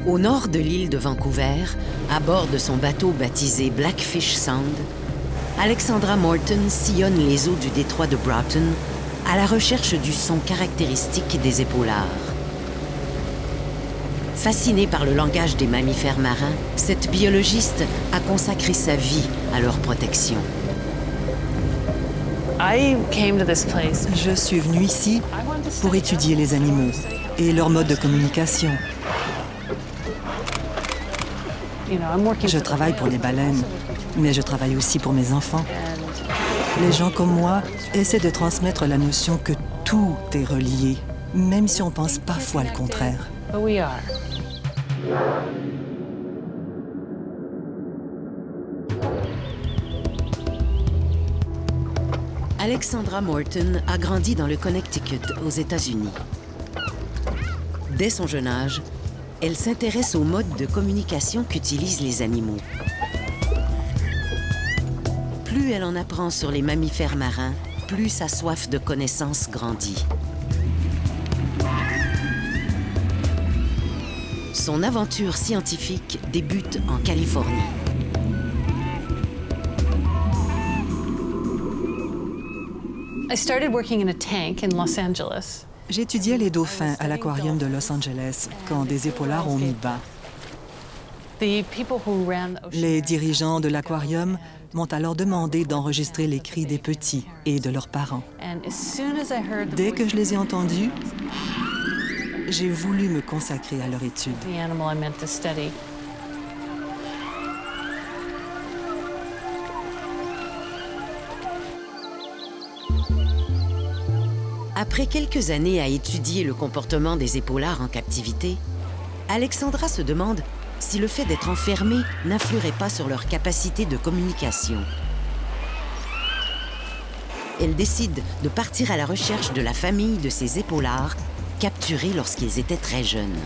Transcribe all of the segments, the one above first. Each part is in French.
Au nord de l'île de Vancouver, à bord de son bateau baptisé Blackfish Sound, Alexandra Morton sillonne les eaux du détroit de Broughton à la recherche du son caractéristique des épaulards. Fascinée par le langage des mammifères marins, cette biologiste a consacré sa vie à leur protection. Je suis venue ici pour étudier les animaux et leur mode de communication. Je travaille pour les baleines, mais je travaille aussi pour mes enfants. Les gens comme moi essaient de transmettre la notion que tout est relié, même si on pense parfois le contraire. Alexandra Morton a grandi dans le Connecticut, aux États-Unis. Dès son jeune âge, elle s'intéresse aux modes de communication qu'utilisent les animaux. Plus elle en apprend sur les mammifères marins, plus sa soif de connaissances grandit. Son aventure scientifique débute en Californie. J'étudiais les dauphins à l'aquarium de Los Angeles quand des épaulards ont mis bas. Les dirigeants de l'aquarium m'ont alors demandé d'enregistrer les cris des petits et de leurs parents. Dès que je les ai entendus, j'ai voulu me consacrer à leur étude. Après quelques années à étudier le comportement des épaulards en captivité, Alexandra se demande si le fait d'être enfermée n'influerait pas sur leur capacité de communication. Elle décide de partir à la recherche de la famille de ces épaulards capturés lorsqu'ils étaient très jeunes.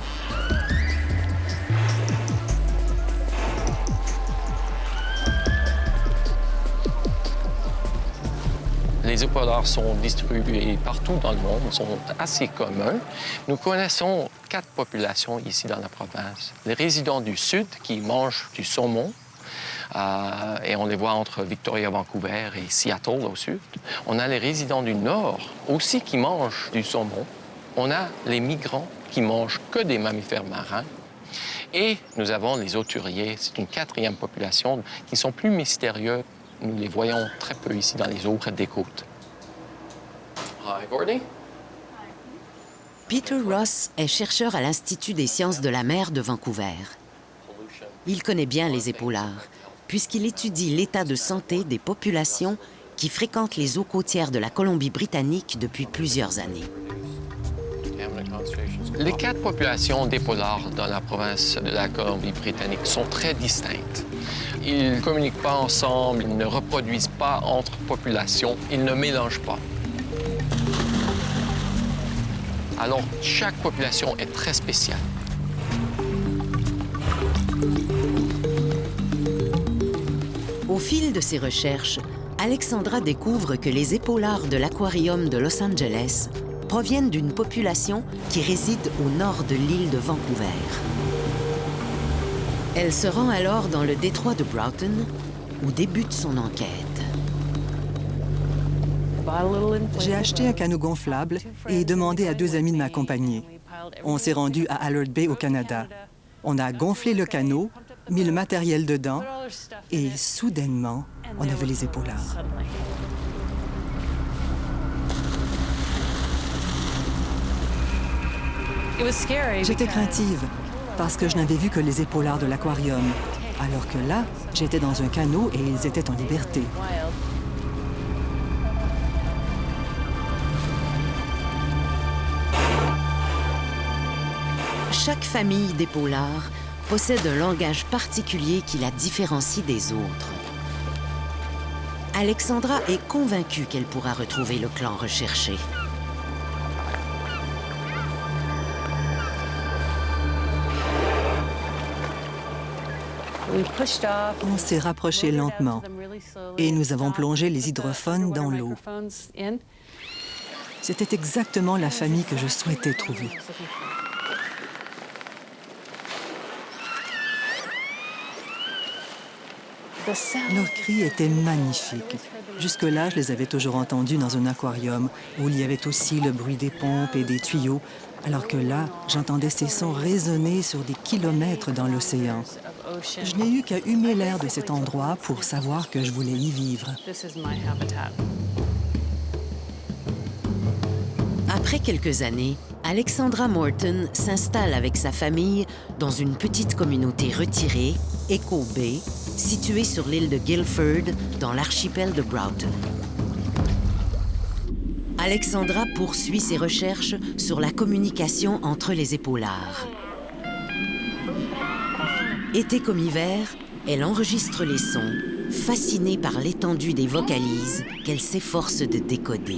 Les épaulards sont distribués partout dans le monde, sont assez communs. Nous connaissons 4 populations ici dans la province. Les résidents du sud qui mangent du saumon, et on les voit entre Victoria, Vancouver et Seattle au sud. On a les résidents du nord aussi qui mangent du saumon. On a les migrants qui mangent que des mammifères marins. Et nous avons les auturiers, c'est une 4e population qui sont plus mystérieux. Nous les voyons très peu ici dans les eaux près des côtes. Hi, Courtney. Peter Ross est chercheur à l'Institut des sciences de la mer de Vancouver. Il connaît bien les épaulards, puisqu'il étudie l'état de santé des populations qui fréquentent les eaux côtières de la Colombie-Britannique depuis plusieurs années. Les 4 populations d'épaulards dans la province de la Colombie-Britannique sont très distinctes. Ils ne communiquent pas ensemble, ils ne reproduisent pas entre populations, ils ne mélangent pas. Alors, chaque population est très spéciale. Au fil de ses recherches, Alexandra découvre que les épaulards de l'aquarium de Los Angeles proviennent d'une population qui réside au nord de l'île de Vancouver. Elle se rend alors dans le détroit de Broughton, où débute son enquête. J'ai acheté un canot gonflable et demandé à 2 amis de m'accompagner. On s'est rendu à Allard Bay, au Canada. On a gonflé le canot, mis le matériel dedans, et soudainement, on a vu les épaulards. J'étais craintive, parce que je n'avais vu que les épaulards de l'aquarium, alors que là, j'étais dans un canot et ils étaient en liberté. Chaque famille d'épaulards possède un langage particulier qui la différencie des autres. Alexandra est convaincue qu'elle pourra retrouver le clan recherché. On s'est rapproché lentement et nous avons plongé les hydrophones dans l'eau. C'était exactement la famille que je souhaitais trouver. Leurs cris étaient magnifiques. Jusque-là, je les avais toujours entendus dans un aquarium où il y avait aussi le bruit des pompes et des tuyaux, alors que là, j'entendais ces sons résonner sur des kilomètres dans l'océan. Je n'ai eu qu'à humer l'air de cet endroit pour savoir que je voulais y vivre. Après quelques années, Alexandra Morton s'installe avec sa famille dans une petite communauté retirée, Echo Bay, située sur l'île de Guilford, dans l'archipel de Broughton. Alexandra poursuit ses recherches sur la communication entre les épaulards. Été comme hiver, elle enregistre les sons, fascinée par l'étendue des vocalises qu'elle s'efforce de décoder.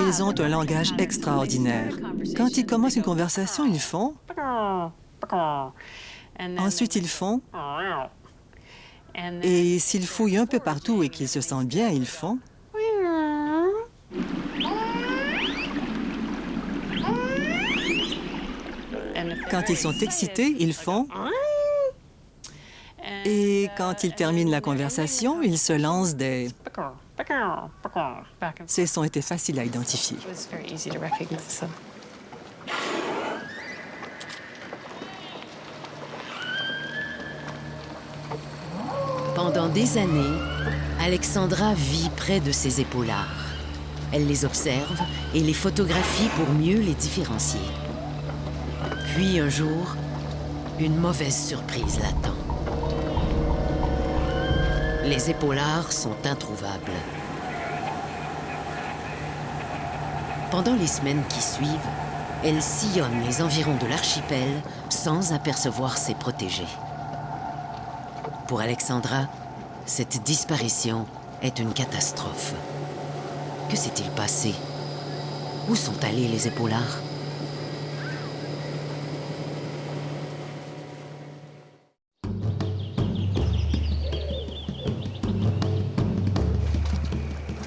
Ils ont un langage extraordinaire. Quand ils commencent une conversation, ils font... Ensuite, ils font... Et s'ils fouillent un peu partout et qu'ils se sentent bien, ils font... Quand ils sont excités, ils font... Et quand ils terminent la conversation, ils se lancent des... Ces sons étaient faciles à identifier. Pendant des années, Alexandra vit près de ces épaulards. Elle les observe et les photographie pour mieux les différencier. Puis un jour, une mauvaise surprise l'attend. Les épaulards sont introuvables. Pendant les semaines qui suivent, elle sillonne les environs de l'archipel sans apercevoir ses protégés. Pour Alexandra, cette disparition est une catastrophe. Que s'est-il passé? Où sont allés les épaulards?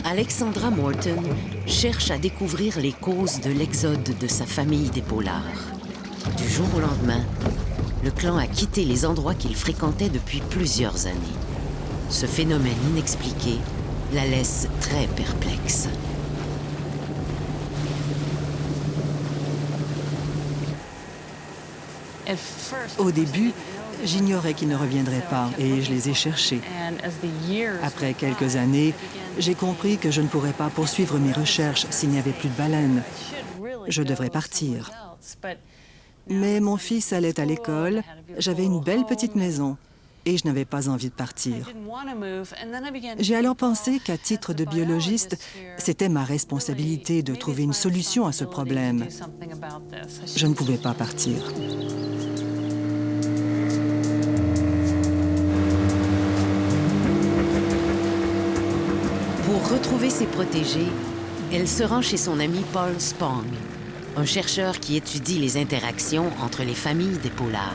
Alexandra Morton cherche à découvrir les causes de l'exode de sa famille d'épaulards. Du jour au lendemain, le clan a quitté les endroits qu'il fréquentait depuis plusieurs années. Ce phénomène inexpliqué la laisse très perplexe. Au début, j'ignorais qu'ils ne reviendraient pas et je les ai cherchés. Après quelques années, j'ai compris que je ne pourrais pas poursuivre mes recherches s'il n'y avait plus de baleines. Je devrais partir. Mais mon fils allait à l'école, j'avais une belle petite maison et je n'avais pas envie de partir. J'ai alors pensé qu'à titre de biologiste, c'était ma responsabilité de trouver une solution à ce problème. Je ne pouvais pas partir. Pour retrouver ses protégés, elle se rend chez son ami Paul Spong, un chercheur qui étudie les interactions entre les familles d'épaulards.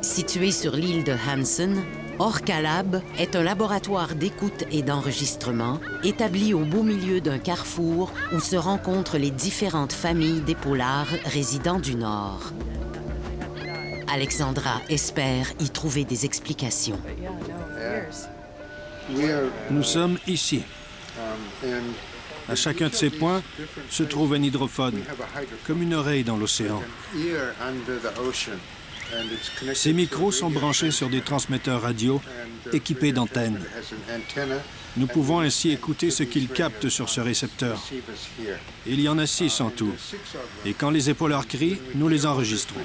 Situé sur l'île de Hansen, Orca Lab est un laboratoire d'écoute et d'enregistrement établi au beau milieu d'un carrefour où se rencontrent les différentes familles d'épaulards résidant du Nord. Alexandra espère y trouver des explications. Nous sommes ici. À chacun de ces points se trouve un hydrophone, comme une oreille dans l'océan. Ces micros sont branchés sur des transmetteurs radio équipés d'antennes. Nous pouvons ainsi écouter ce qu'ils captent sur ce récepteur. Il y en a 6 en tout. Et quand les épaulards crient, nous les enregistrons.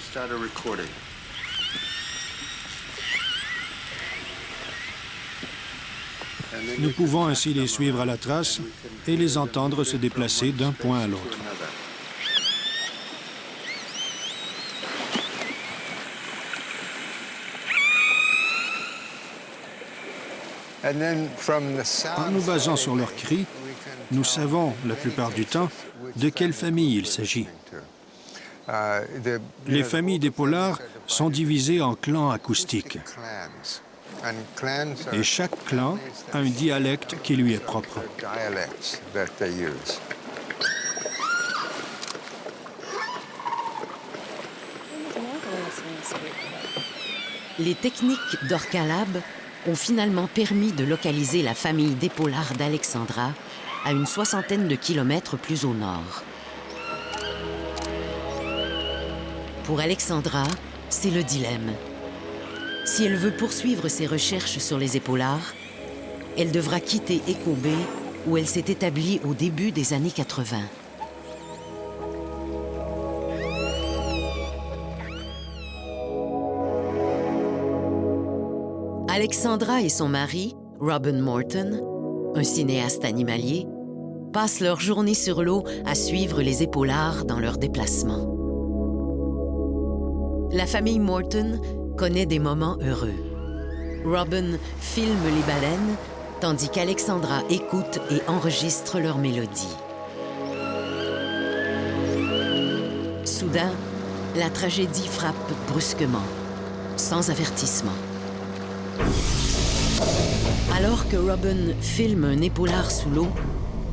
Nous pouvons ainsi les suivre à la trace et les entendre se déplacer d'un point à l'autre. En nous basant sur leurs cris, nous savons, la plupart du temps, de quelle famille il s'agit. Les familles d'épaulards sont divisées en clans acoustiques. Et chaque clan a un dialecte qui lui est propre. Les techniques d'Orca-Lab ont finalement permis de localiser la famille d'épaulards d'Alexandra à une 60aine de kilomètres plus au nord. Pour Alexandra, c'est le dilemme. Si elle veut poursuivre ses recherches sur les épaulards, elle devra quitter Echo Bay, où elle s'est établie au début des années 80. Alexandra et son mari, Robin Morton, un cinéaste animalier, passent leur journée sur l'eau à suivre les épaulards dans leurs déplacements. La famille Morton connaît des moments heureux. Robin filme les baleines, tandis qu'Alexandra écoute et enregistre leurs mélodies. Soudain, la tragédie frappe brusquement, sans avertissement. Alors que Robin filme un épaulard sous l'eau,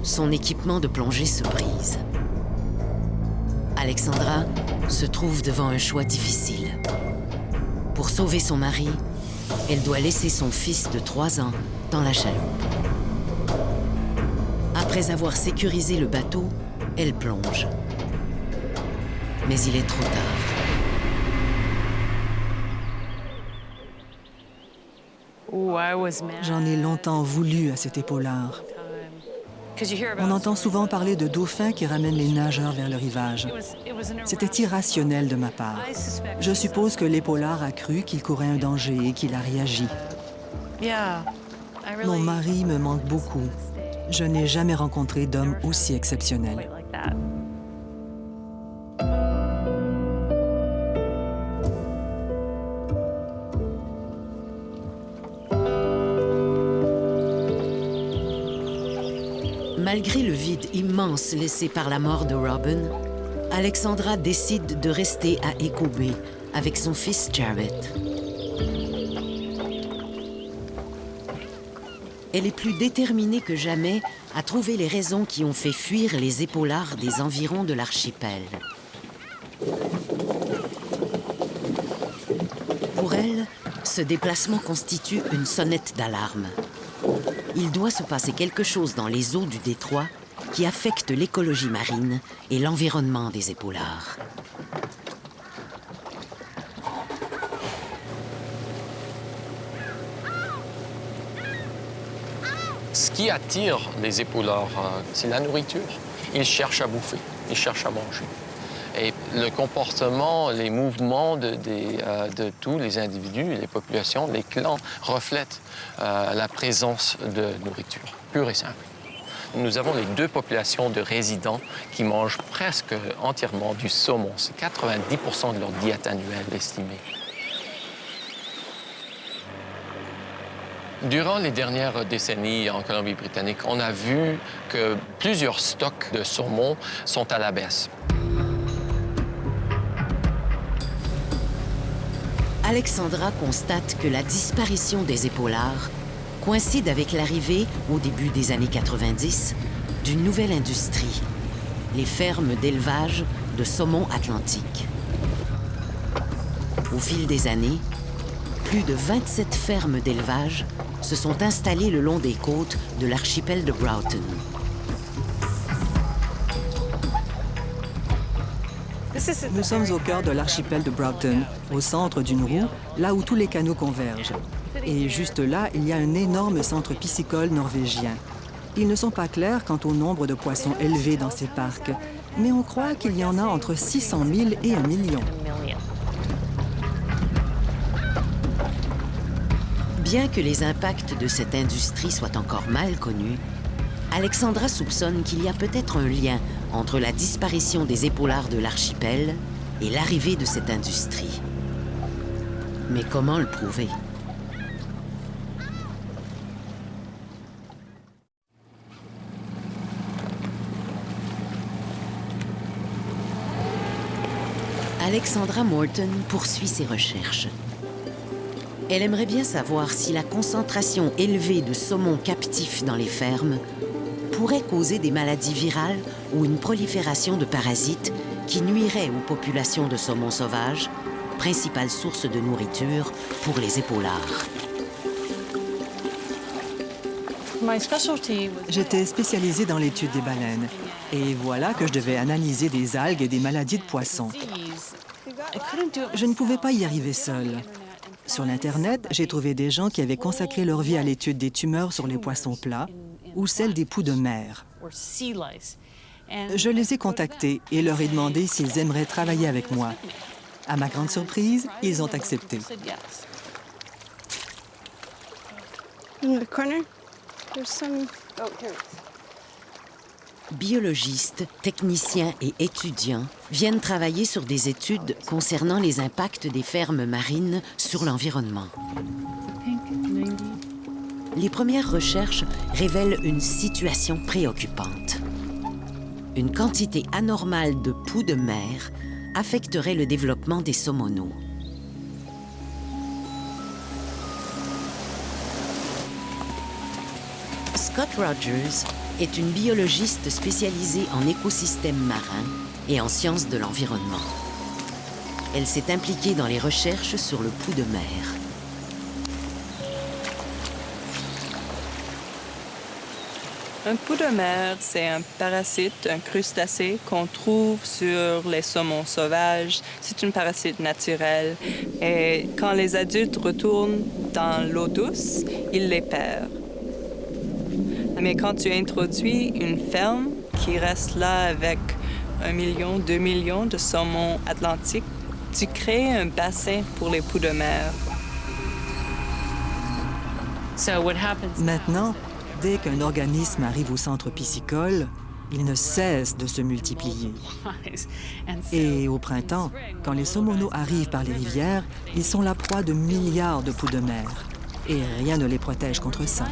son équipement de plongée se brise. Alexandra se trouve devant un choix difficile. Pour sauver son mari, elle doit laisser son fils de 3 ans dans la chaloupe. Après avoir sécurisé le bateau, elle plonge. Mais il est trop tard. J'en ai longtemps voulu à cet épaulard. On entend souvent parler de dauphins qui ramènent les nageurs vers le rivage. C'était irrationnel de ma part. Je suppose que l'épaulard a cru qu'il courait un danger et qu'il a réagi. Mon mari me manque beaucoup. Je n'ai jamais rencontré d'homme aussi exceptionnel. Malgré le vide immense laissé par la mort de Robin, Alexandra décide de rester à Echo Bay avec son fils Jarrett. Elle est plus déterminée que jamais à trouver les raisons qui ont fait fuir les épaulards des environs de l'archipel. Pour elle, ce déplacement constitue une sonnette d'alarme. Il doit se passer quelque chose dans les eaux du détroit qui affecte l'écologie marine et l'environnement des épaulards. Ce qui attire les épaulards, c'est la nourriture. Ils cherchent à bouffer, ils cherchent à manger. Et le comportement, les mouvements de tous les individus, les populations, les clans reflètent la présence de nourriture, pure et simple. Nous avons les 2 populations de résidents qui mangent presque entièrement du saumon. C'est 90% de leur diète annuelle estimée. Durant les dernières décennies en Colombie-Britannique, on a vu que plusieurs stocks de saumon sont à la baisse. Alexandra constate que la disparition des épaulards coïncide avec l'arrivée, au début des années 90, d'une nouvelle industrie, les fermes d'élevage de saumon atlantique. Au fil des années, plus de 27 fermes d'élevage se sont installées le long des côtes de l'archipel de Broughton. Nous sommes au cœur de l'archipel de Broughton, au centre d'une roue, là où tous les canaux convergent. Et juste là, il y a un énorme centre piscicole norvégien. Ils ne sont pas clairs quant au nombre de poissons élevés dans ces parcs, mais on croit qu'il y en a entre 600 000 et 1 million. Bien que les impacts de cette industrie soient encore mal connus, Alexandra soupçonne qu'il y a peut-être un lien entre la disparition des épaulards de l'archipel et l'arrivée de cette industrie. Mais comment le prouver? Alexandra Morton poursuit ses recherches. Elle aimerait bien savoir si la concentration élevée de saumon captif dans les fermes pourrait causer des maladies virales ou une prolifération de parasites qui nuiraient aux populations de saumon sauvages principale source de nourriture pour les épaulards. J'étais spécialisée dans l'étude des baleines. Et voilà que je devais analyser des algues et des maladies de poissons. Je ne pouvais pas y arriver seule. Sur l'Internet, j'ai trouvé des gens qui avaient consacré leur vie à l'étude des tumeurs sur les poissons plats ou celles des poux de mer. Je les ai contactés et leur ai demandé s'ils aimeraient travailler avec moi. À ma grande surprise, ils ont accepté. Biologistes, techniciens et étudiants viennent travailler sur des études concernant les impacts des fermes marines sur l'environnement. Les premières recherches révèlent une situation préoccupante. Une quantité anormale de poux de mer affecterait le développement des saumonaux. Scott Rogers est une biologiste spécialisée en écosystèmes marins et en sciences de l'environnement. Elle s'est impliquée dans les recherches sur le poux de mer. Un poux de mer, c'est un parasite, un crustacé qu'on trouve sur les saumons sauvages. C'est un parasite naturel. Et quand les adultes retournent dans l'eau douce, ils les perdent. Mais quand tu introduis une ferme qui reste là avec 1 million, 2 millions de saumons atlantiques, tu crées un bassin pour les poux de mer. Maintenant, dès qu'un organisme arrive au centre piscicole, il ne cesse de se multiplier. Et au printemps, quand les saumonaux arrivent par les rivières, ils sont la proie de milliards de poux de mer. Et rien ne les protège contre ça.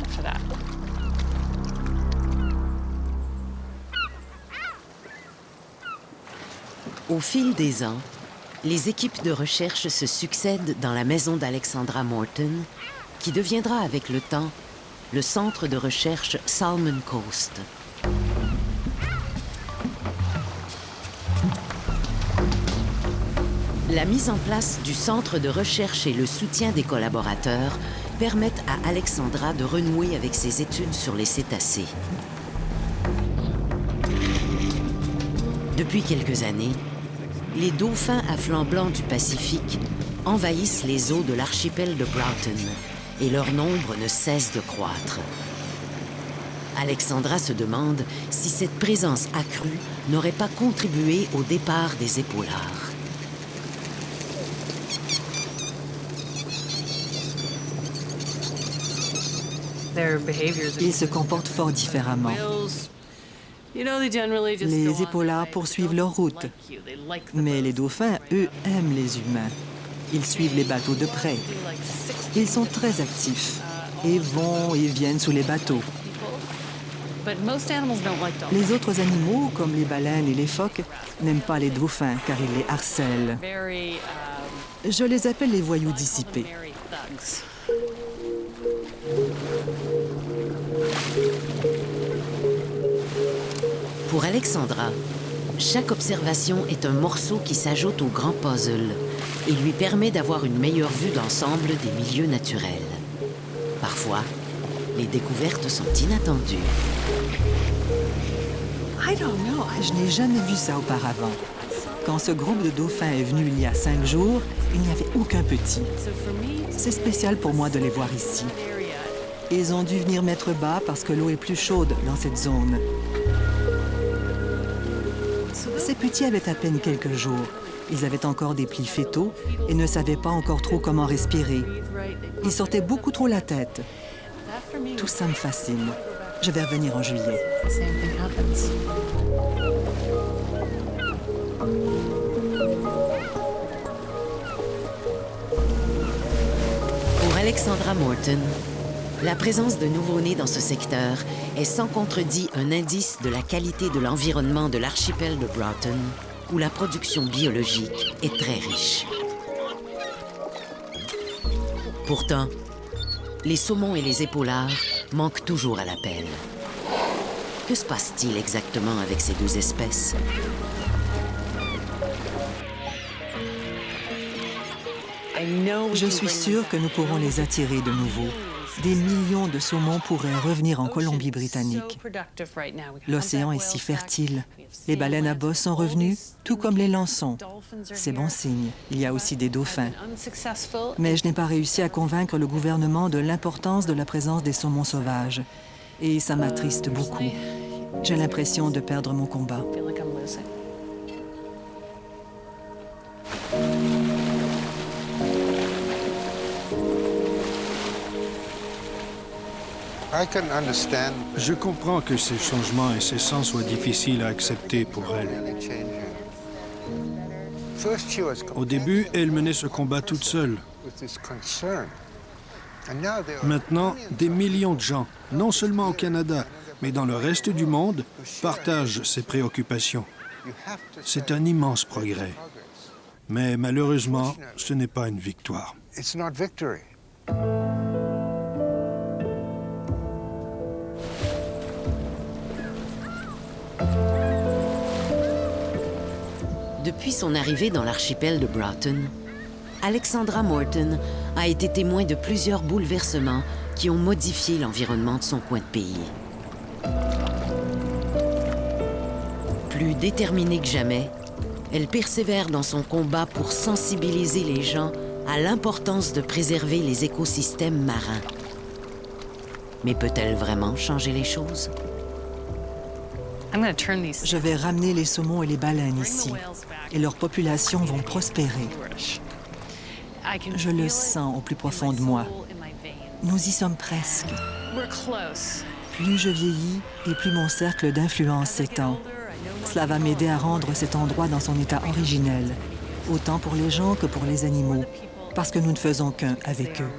Au fil des ans, les équipes de recherche se succèdent dans la maison d'Alexandra Morton, qui deviendra avec le temps le centre de recherche Salmon Coast. La mise en place du centre de recherche et le soutien des collaborateurs permettent à Alexandra de renouer avec ses études sur les cétacés. Depuis quelques années, les dauphins à flanc blanc du Pacifique envahissent les eaux de l'archipel de Broughton et leur nombre ne cesse de croître. Alexandra se demande si cette présence accrue n'aurait pas contribué au départ des épaulards. Ils se comportent fort différemment. Les épaulards poursuivent leur route, mais les dauphins, eux, aiment les humains. Ils suivent les bateaux de près. Ils sont très actifs et vont et viennent sous les bateaux. Les autres animaux, comme les baleines et les phoques, n'aiment pas les dauphins car ils les harcèlent. Je les appelle les voyous dissipés. Pour Alexandra, chaque observation est un morceau qui s'ajoute au grand puzzle et lui permet d'avoir une meilleure vue d'ensemble des milieux naturels. Parfois, les découvertes sont inattendues. Je n'ai jamais vu ça auparavant. Quand ce groupe de dauphins est venu il y a 5 jours, il n'y avait aucun petit. C'est spécial pour moi de les voir ici. Ils ont dû venir mettre bas parce que l'eau est plus chaude dans cette zone. Ces petits avaient à peine quelques jours. Ils avaient encore des plis fœtaux et ne savaient pas encore trop comment respirer. Ils sortaient beaucoup trop la tête. Tout ça me fascine. Je vais revenir en juillet. Pour Alexandra Morton, la présence de nouveau-nés dans ce secteur est sans contredit un indice de la qualité de l'environnement de l'archipel de Broughton, où la production biologique est très riche. Pourtant, les saumons et les épaulards manquent toujours à l'appel. Que se passe-t-il exactement avec ces deux espèces? Je suis sûre que nous pourrons les attirer de nouveau. Des millions de saumons pourraient revenir en Colombie-Britannique. L'océan est si fertile. Les baleines à bosse sont revenues, tout comme les lançons. C'est bon signe. Il y a aussi des dauphins. Mais je n'ai pas réussi à convaincre le gouvernement de l'importance de la présence des saumons sauvages. Et ça m'attriste beaucoup. J'ai l'impression de perdre mon combat. Je comprends que ces changements incessants soient difficiles à accepter pour elle. Au début, elle menait ce combat toute seule. Maintenant, des millions de gens, non seulement au Canada, mais dans le reste du monde, partagent ces préoccupations. C'est un immense progrès. Mais malheureusement, ce n'est pas une victoire. Depuis son arrivée dans l'archipel de Broughton, Alexandra Morton a été témoin de plusieurs bouleversements qui ont modifié l'environnement de son coin de pays. Plus déterminée que jamais, elle persévère dans son combat pour sensibiliser les gens à l'importance de préserver les écosystèmes marins. Mais peut-elle vraiment changer les choses? Je vais ramener les saumons et les baleines ici, et leurs populations vont prospérer. Je le sens au plus profond de moi. Nous y sommes presque. Plus je vieillis et plus mon cercle d'influence s'étend. Cela va m'aider à rendre cet endroit dans son état originel, autant pour les gens que pour les animaux, parce que nous ne faisons qu'un avec eux.